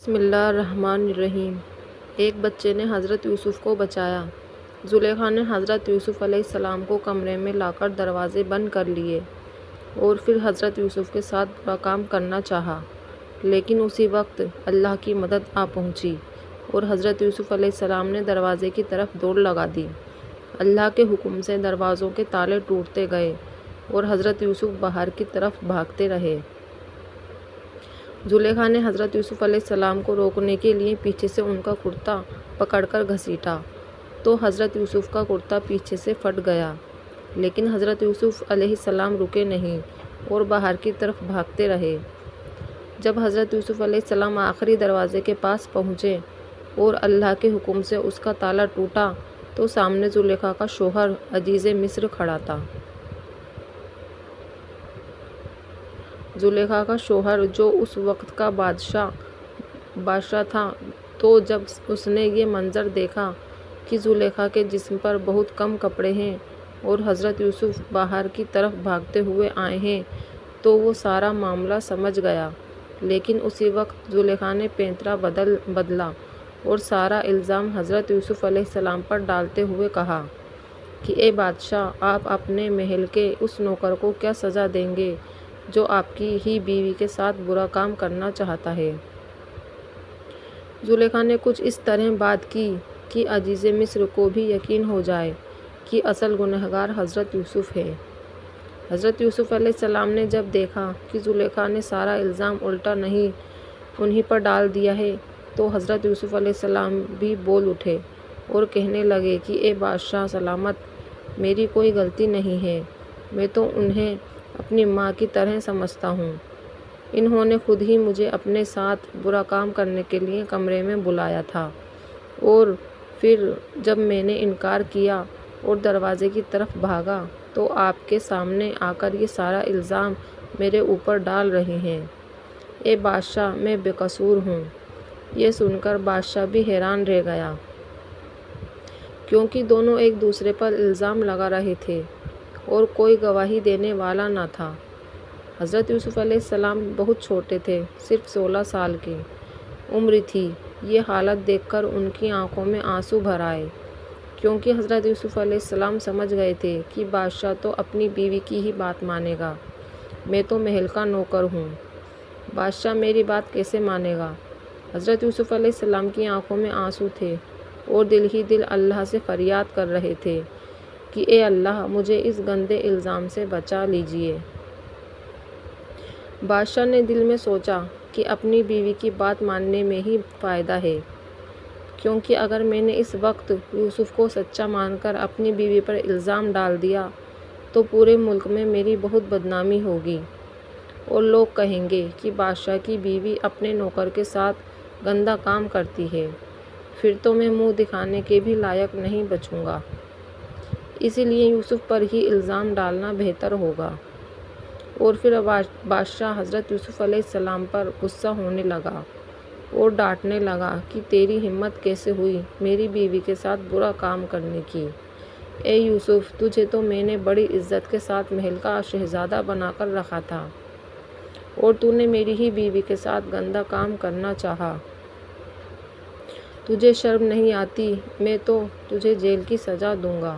بسم اللہ الرحمن الرحیم۔ ایک بچے نے حضرت یوسف کو بچایا۔ زلیخا نے حضرت یوسف علیہ السلام کو کمرے میں لا کر دروازے بند کر لیے اور پھر حضرت یوسف کے ساتھ برا کام کرنا چاہا، لیکن اسی وقت اللہ کی مدد آ پہنچی اور حضرت یوسف علیہ السلام نے دروازے کی طرف دوڑ لگا دی۔ اللہ کے حکم سے دروازوں کے تالے ٹوٹتے گئے اور حضرت یوسف باہر کی طرف بھاگتے رہے۔ زلیخا نے حضرت یوسف علیہ السلام کو روکنے کے لیے پیچھے سے ان کا کرتا پکڑ کر گھسیٹا تو حضرت یوسف کا کرتا پیچھے سے پھٹ گیا، لیکن حضرت یوسف علیہ السلام رکے نہیں اور باہر کی طرف بھاگتے رہے۔ جب حضرت یوسف علیہ السلام آخری دروازے کے پاس پہنچے اور اللہ کے حکم سے اس کا تالا ٹوٹا تو سامنے زلیخا کا شوہر عزیز مصر کھڑا تھا۔ زلیخا کا شوہر جو اس وقت کا بادشاہ تھا، تو جب اس نے یہ منظر دیکھا کہ زلیخا کے جسم پر بہت کم کپڑے ہیں اور حضرت یوسف باہر کی طرف بھاگتے ہوئے آئے ہیں تو وہ سارا معاملہ سمجھ گیا، لیکن اسی وقت زلیخا نے پینترا بدلا اور سارا الزام حضرت یوسف علیہ السلام پر ڈالتے ہوئے کہا کہ اے بادشاہ، آپ اپنے محل کے اس نوکر کو کیا سزا دیں گے جو آپ کی ہی بیوی کے ساتھ برا کام کرنا چاہتا ہے۔ زلیخا نے کچھ اس طرح بات کی کہ عزیز مصر کو بھی یقین ہو جائے کہ اصل گنہگار حضرت یوسف ہے۔ حضرت یوسف علیہ السلام نے جب دیکھا کہ زلیخا نے سارا الزام الٹا انہی پر ڈال دیا ہے تو حضرت یوسف علیہ السلام بھی بول اٹھے اور کہنے لگے کہ اے بادشاہ سلامت، میری کوئی غلطی نہیں ہے، میں تو انہیں اپنی ماں کی طرح سمجھتا ہوں۔ انہوں نے خود ہی مجھے اپنے ساتھ برا کام کرنے کے لیے کمرے میں بلایا تھا اور پھر جب میں نے انکار کیا اور دروازے کی طرف بھاگا تو آپ کے سامنے آ کر یہ سارا الزام میرے اوپر ڈال رہے ہیں۔ اے بادشاہ، میں بے قصور ہوں۔ یہ سن کر بادشاہ بھی حیران رہ گیا، کیونکہ دونوں ایک دوسرے پر الزام لگا رہے تھے اور کوئی گواہی دینے والا نہ تھا۔ حضرت یوسف علیہ السلام بہت چھوٹے تھے، صرف 16 سال کی عمر تھی۔ یہ حالت دیکھ کر ان کی آنکھوں میں آنسو بھر آئے، کیونکہ حضرت یوسف علیہ السلام سمجھ گئے تھے کہ بادشاہ تو اپنی بیوی کی ہی بات مانے گا، میں تو محل کا نوکر ہوں، بادشاہ میری بات کیسے مانے گا۔ حضرت یوسف علیہ السلام کی آنکھوں میں آنسو تھے اور دل ہی دل اللہ سے فریاد کر رہے تھے کہ اے اللہ، مجھے اس گندے الزام سے بچا لیجیے۔ بادشاہ نے دل میں سوچا کہ اپنی بیوی کی بات ماننے میں ہی فائدہ ہے، کیونکہ اگر میں نے اس وقت یوسف کو سچا مان کر اپنی بیوی پر الزام ڈال دیا تو پورے ملک میں میری بہت بدنامی ہوگی اور لوگ کہیں گے کہ بادشاہ کی بیوی اپنے نوکر کے ساتھ گندا کام کرتی ہے، پھر تو میں منہ دکھانے کے بھی لائق نہیں بچوں گا۔ اسی لیے یوسف پر ہی الزام ڈالنا بہتر ہوگا۔ اور پھر بادشاہ حضرت یوسف علیہ السلام پر غصہ ہونے لگا اور ڈانٹنے لگا کہ تیری ہمت کیسے ہوئی میری بیوی کے ساتھ برا کام کرنے کی؟ اے یوسف، تجھے تو میں نے بڑی عزت کے ساتھ محل کا شہزادہ بنا کر رکھا تھا اور تو نے میری ہی بیوی کے ساتھ گندا کام کرنا چاہا۔ تجھے شرم نہیں آتی؟ میں تو تجھے جیل کی سزا دوں گا۔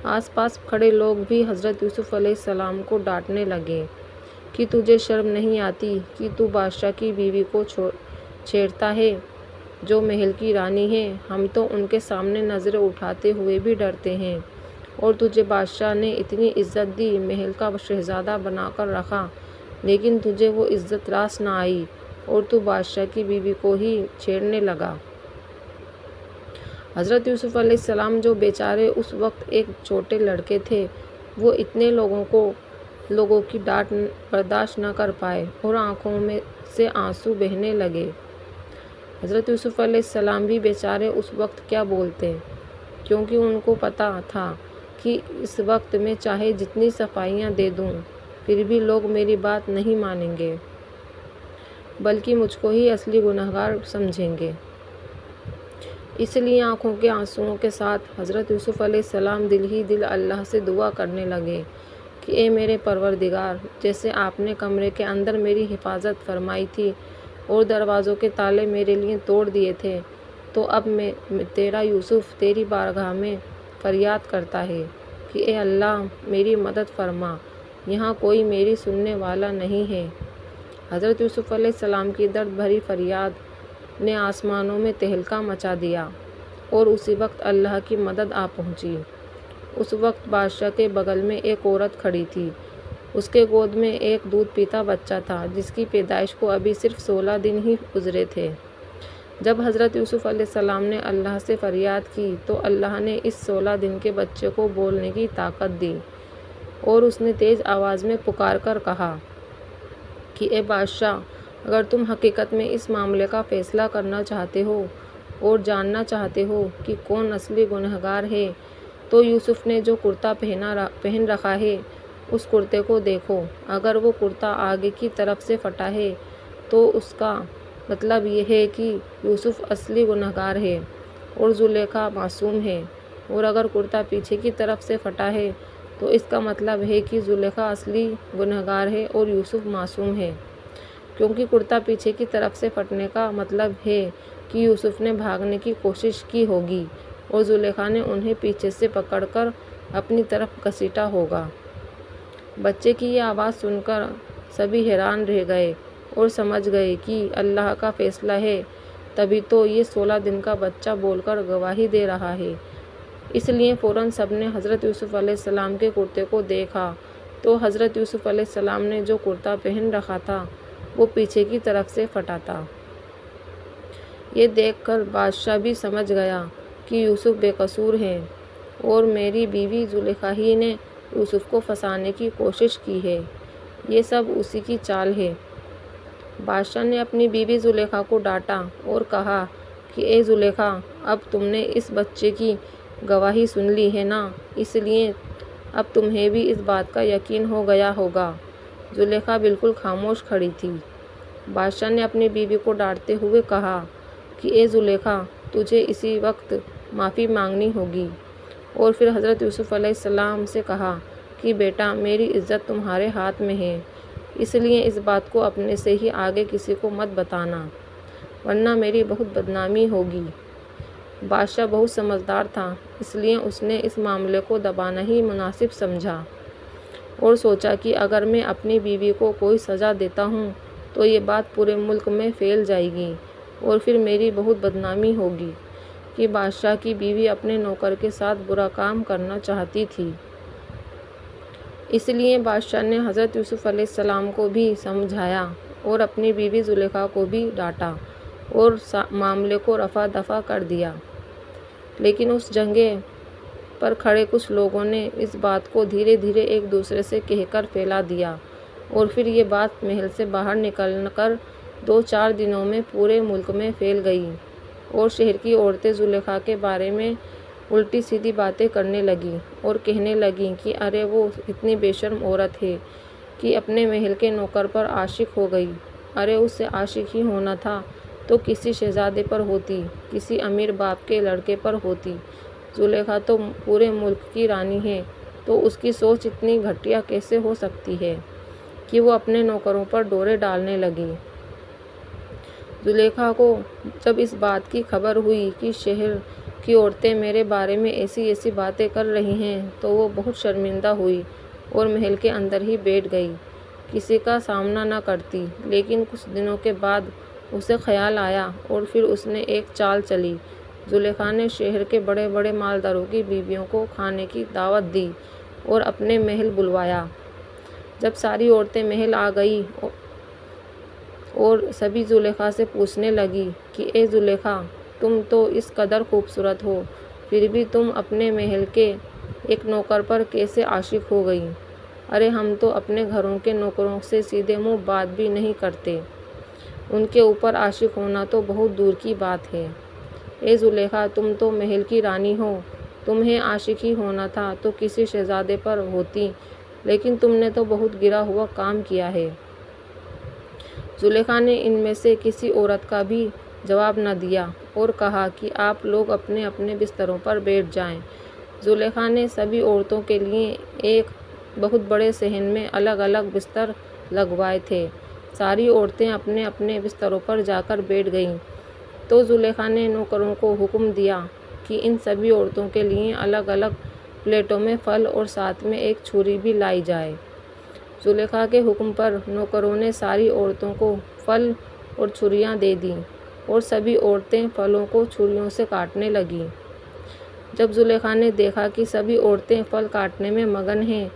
آس پاس کھڑے لوگ بھی حضرت یوسف علیہ السلام کو ڈانٹنے لگے کہ تجھے شرم نہیں آتی کہ تو بادشاہ کی بیوی کو چھیڑتا ہے جو محل کی رانی ہے؟ ہم تو ان کے سامنے نظریں اٹھاتے ہوئے بھی ڈرتے ہیں اور تجھے بادشاہ نے اتنی عزت دی، محل کا شہزادہ بنا کر رکھا، لیکن تجھے وہ عزت راس نہ آئی اور تو بادشاہ کی بیوی کو ہی چھیڑنے لگا۔ حضرت یوسف علیہ السلام جو بیچارے اس وقت ایک چھوٹے لڑکے تھے، وہ اتنے لوگوں کی ڈانٹ برداشت نہ کر پائے اور آنکھوں میں سے آنسو بہنے لگے۔ حضرت یوسف علیہ السلام بھی بیچارے اس وقت کیا بولتے، کیونکہ ان کو پتہ تھا کہ اس وقت میں چاہے جتنی صفائیاں دے دوں پھر بھی لوگ میری بات نہیں مانیں گے، بلکہ مجھ کو ہی اصلی گنہگار سمجھیں گے۔ اس لیے آنکھوں کے آنسوؤں کے ساتھ حضرت یوسف علیہ السلام دل ہی دل اللہ سے دعا کرنے لگے کہ اے میرے پروردگار، جیسے آپ نے کمرے کے اندر میری حفاظت فرمائی تھی اور دروازوں کے تالے میرے لیے توڑ دیے تھے، تو اب تیرا یوسف تیری بارگاہ میں فریاد کرتا ہے کہ اے اللہ میری مدد فرما، یہاں کوئی میری سننے والا نہیں ہے۔ حضرت یوسف علیہ السلام کی درد بھری فریاد نے آسمانوں میں تہلکہ مچا دیا، اور اسی وقت اللہ کی مدد آ پہنچی۔ اس وقت بادشاہ کے بغل میں ایک عورت کھڑی تھی، اس کے گود میں ایک دودھ پیتا بچہ تھا جس کی پیدائش کو ابھی صرف 16 دن ہی گزرے تھے۔ جب حضرت یوسف علیہ السلام نے اللہ سے فریاد کی تو اللہ نے اس 16 دن کے بچے کو بولنے کی طاقت دی، اور اس نے تیز آواز میں پکار کر کہا کہ اے بادشاہ، اگر تم حقیقت میں اس معاملے کا فیصلہ کرنا چاہتے ہو اور جاننا چاہتے ہو کہ کون اصلی گنہگار ہے، تو یوسف نے جو کرتا پہن رکھا ہے اس کرتے کو دیکھو۔ اگر وہ کرتا آگے کی طرف سے پھٹا ہے تو اس کا مطلب یہ ہے کہ یوسف اصلی گنہگار ہے اور زلیخا معصوم ہے، اور اگر کرتا پیچھے کی طرف سے پھٹا ہے تو اس کا مطلب ہے کہ زلیخا اصلی گنہگار ہے اور یوسف معصوم ہے، کیونکہ کرتا پیچھے کی طرف سے پھٹنے کا مطلب ہے کہ یوسف نے بھاگنے کی کوشش کی ہوگی اور زلیخا نے انہیں پیچھے سے پکڑ کر اپنی طرف گھسیٹا ہوگا۔ بچے کی یہ آواز سن کر سبھی حیران رہ گئے اور سمجھ گئے کہ اللہ کا فیصلہ ہے، تبھی تو یہ 16 دن کا بچہ بول کر گواہی دے رہا ہے۔ اس لیے فوراً سب نے حضرت یوسف علیہ السلام کے کرتے کو دیکھا تو حضرت یوسف علیہ السلام نے جو کرتا پہن رکھا تھا وہ پیچھے کی طرف سے پھٹا تھا۔ یہ دیکھ کر بادشاہ بھی سمجھ گیا کہ یوسف بے قصور ہے اور میری بیوی زلیخا ہی نے یوسف کو پھنسانے کی کوشش کی ہے، یہ سب اسی کی چال ہے۔ بادشاہ نے اپنی بیوی زلیخا کو ڈانٹا اور کہا کہ اے زلیخا، اب تم نے اس بچے کی گواہی سن لی ہے نا، اس لیے اب تمہیں بھی اس بات کا یقین ہو گیا ہوگا۔ زلیخا بالکل خاموش کھڑی تھی۔ بادشاہ نے اپنی بیوی کو ڈانٹتے ہوئے کہا کہ اے زلیخا، تجھے اسی وقت معافی مانگنی ہوگی۔ اور پھر حضرت یوسف علیہ السلام سے کہا کہ بیٹا، میری عزت تمہارے ہاتھ میں ہے، اس لیے اس بات کو اپنے سے ہی آگے کسی کو مت بتانا، ورنہ میری بہت بدنامی ہوگی۔ بادشاہ بہت سمجھدار تھا، اس لیے اس نے اس معاملے کو دبانا ہی مناسب سمجھا اور سوچا کہ اگر میں اپنی بیوی کو کوئی سزا دیتا ہوں تو یہ بات پورے ملک میں پھیل جائے گی اور پھر میری بہت بدنامی ہوگی کہ بادشاہ کی بیوی اپنے نوکر کے ساتھ برا کام کرنا چاہتی تھی۔ اس لیے بادشاہ نے حضرت یوسف علیہ السلام کو بھی سمجھایا اور اپنی بیوی زلیخا کو بھی ڈانٹا اور معاملے کو رفع دفع کر دیا۔ لیکن اس جگہ پر کھڑے کچھ لوگوں نے اس بات کو دھیرے دھیرے ایک دوسرے سے کہہ کر پھیلا دیا، اور پھر یہ بات محل سے باہر نکل کر 2-4 دنوں میں پورے ملک میں پھیل گئی، اور شہر کی عورتیں زلیخا کے بارے میں الٹی سیدھی باتیں کرنے لگیں اور کہنے لگیں کہ ارے وہ اتنی بے شرم عورت ہے کہ اپنے محل کے نوکر پر عاشق ہو گئی، ارے اس سے عاشق ہی ہونا تھا تو کسی شہزادے پر ہوتی، کسی امیر باپ کے لڑکے پر ہوتی، زلیخا تو پورے ملک کی رانی ہے، تو اس کی سوچ اتنی گھٹیا کیسے ہو سکتی ہے کہ وہ اپنے نوکروں پر ڈورے ڈالنے لگی۔ زلیخا کو جب اس بات کی خبر ہوئی کہ شہر کی عورتیں میرے بارے میں ایسی ایسی باتیں کر رہی ہیں تو وہ بہت شرمندہ ہوئی اور محل کے اندر ہی بیٹھ گئی، کسی کا سامنا نہ کرتی۔ لیکن کچھ دنوں کے بعد اسے خیال آیا اور پھر اس نے ایک چال چلی۔ زلیخا نے شہر کے بڑے بڑے مالداروں کی بیویوں کو کھانے کی دعوت دی اور اپنے محل بلوایا۔ جب ساری عورتیں محل آ گئیں اور سبھی زلیخا سے پوچھنے لگیں کہ اے زلیخا، تم تو اس قدر خوبصورت ہو، پھر بھی تم اپنے محل کے ایک نوکر پر کیسے عاشق ہو گئی؟ ارے ہم تو اپنے گھروں کے نوکروں سے سیدھے منہ بات بھی نہیں کرتے، ان کے اوپر عاشق ہونا تو بہت دور کی بات ہے۔ اے زلیخا، تم تو محل کی رانی ہو، تمہیں عاشق ہی ہونا تھا تو کسی شہزادے پر ہوتی، لیکن تم نے تو بہت گرا ہوا کام کیا ہے۔ زلیخا نے ان میں سے کسی عورت کا بھی جواب نہ دیا اور کہا کہ آپ لوگ اپنے اپنے بستروں پر بیٹھ جائیں۔ زلیخا نے سبھی عورتوں کے لیے ایک بہت بڑے صحن میں الگ الگ بستر لگوائے تھے۔ ساری عورتیں اپنے اپنے بستروں پر جا کر بیٹھ گئیں تو زلیخا نے نوکروں کو حکم دیا کہ ان سبھی عورتوں کے لیے الگ الگ پلیٹوں میں پھل اور ساتھ میں ایک چھری بھی لائی جائے۔ زلیخا کے حکم پر نوکروں نے ساری عورتوں کو پھل اور چھریاں دے دیں اور سبھی عورتیں پھلوں کو چھریوں سے کاٹنے لگیں۔ جب زلیخا نے دیکھا کہ سبھی عورتیں پھل کاٹنے میں مگن ہیں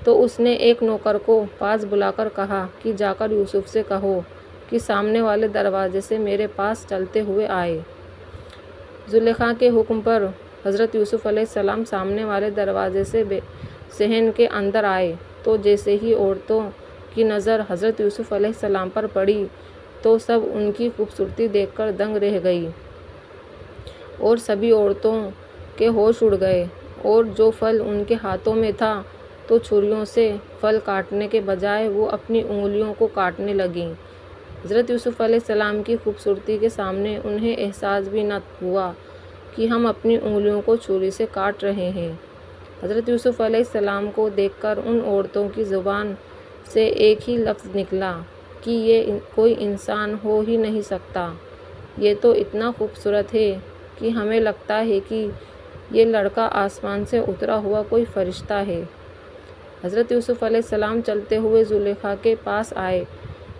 تو اس نے ایک نوکر کو پاس بلا کر کہا کہ جا کر یوسف سے کہو کہ سامنے والے دروازے سے میرے پاس چلتے ہوئے آئے۔ زلیخا کے حکم پر حضرت یوسف علیہ السلام سامنے والے دروازے سے صحن کے اندر آئے تو جیسے ہی عورتوں کی نظر حضرت یوسف علیہ السلام پر پڑی تو سب ان کی خوبصورتی دیکھ کر دنگ رہ گئی اور سبھی عورتوں کے ہوش اڑ گئے اور جو پھل ان کے ہاتھوں میں تھا تو چھریوں سے پھل کاٹنے کے بجائے وہ اپنی انگلیوں کو کاٹنے لگیں۔ حضرت یوسف علیہ السلام کی خوبصورتی کے سامنے انہیں احساس بھی نہ ہوا کہ ہم اپنی انگلیوں کو چھری سے کاٹ رہے ہیں۔ حضرت یوسف علیہ السلام کو دیکھ کر ان عورتوں کی زبان سے ایک ہی لفظ نکلا کہ یہ کوئی انسان ہو ہی نہیں سکتا، یہ تو اتنا خوبصورت ہے کہ ہمیں لگتا ہے کہ یہ لڑکا آسمان سے اترا ہوا کوئی فرشتہ ہے۔ حضرت یوسف علیہ السلام چلتے ہوئے زلیخا کے پاس آئے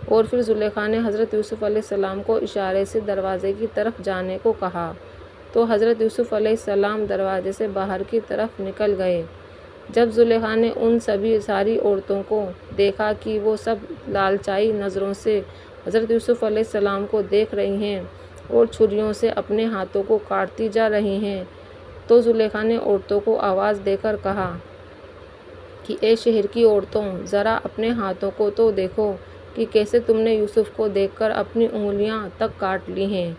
اور پھر زلیخا نے حضرت یوسف علیہ السلام کو اشارے سے دروازے کی طرف جانے کو کہا تو حضرت یوسف علیہ السلام دروازے سے باہر کی طرف نکل گئے۔ جب زلیخا نے ان ساری عورتوں کو دیکھا کہ وہ سب لالچائی نظروں سے حضرت یوسف علیہ السلام کو دیکھ رہی ہیں اور چھریوں سے اپنے ہاتھوں کو کاٹتی جا رہی ہیں تو زلیخا نے عورتوں کو آواز دے کر کہا کہ اے شہر کی عورتوں، ذرا اپنے ہاتھوں کو تو دیکھو کہ کیسے تم نے یوسف کو دیکھ کر اپنی انگلیاں تک کاٹ لی ہیں۔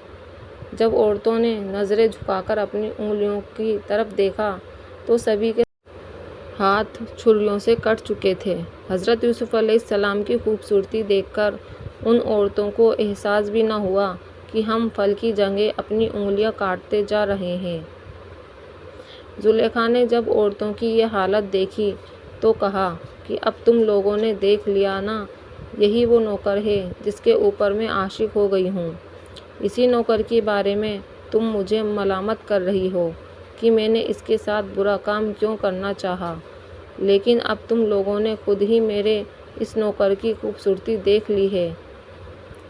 جب عورتوں نے نظریں جھکا کر اپنی انگلیوں کی طرف دیکھا تو سبھی کے ہاتھ چھریوں سے کٹ چکے تھے۔ حضرت یوسف علیہ السلام کی خوبصورتی دیکھ کر ان عورتوں کو احساس بھی نہ ہوا کہ ہم پھل کی جگہ اپنی انگلیاں کاٹتے جا رہے ہیں۔ زلیخا نے جب عورتوں کی یہ حالت دیکھی تو کہا کہ اب تم لوگوں نے دیکھ لیا نا، یہی وہ نوکر ہے جس کے اوپر میں عاشق ہو گئی ہوں۔ اسی نوکر کے بارے میں تم مجھے ملامت کر رہی ہو کہ میں نے اس کے ساتھ برا کام کیوں کرنا چاہا، لیکن اب تم لوگوں نے خود ہی میرے اس نوکر کی خوبصورتی دیکھ لی ہے،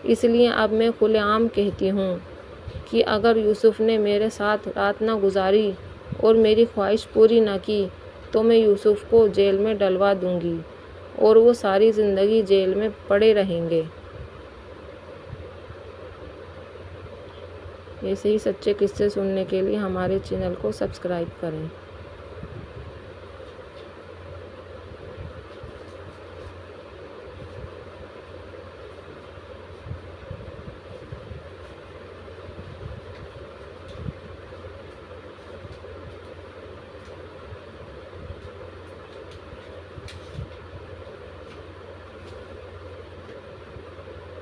اس لیے اب میں کھلے عام کہتی ہوں کہ اگر یوسف نے میرے ساتھ رات نہ گزاری اور میری خواہش پوری نہ کی تو میں یوسف کو جیل میں ڈلوا دوں گی اور وہ ساری زندگی جیل میں پڑے رہیں گے۔ ایسے ہی سچے قصے سننے کے لیے ہمارے چینل کو سبسکرائب کریں۔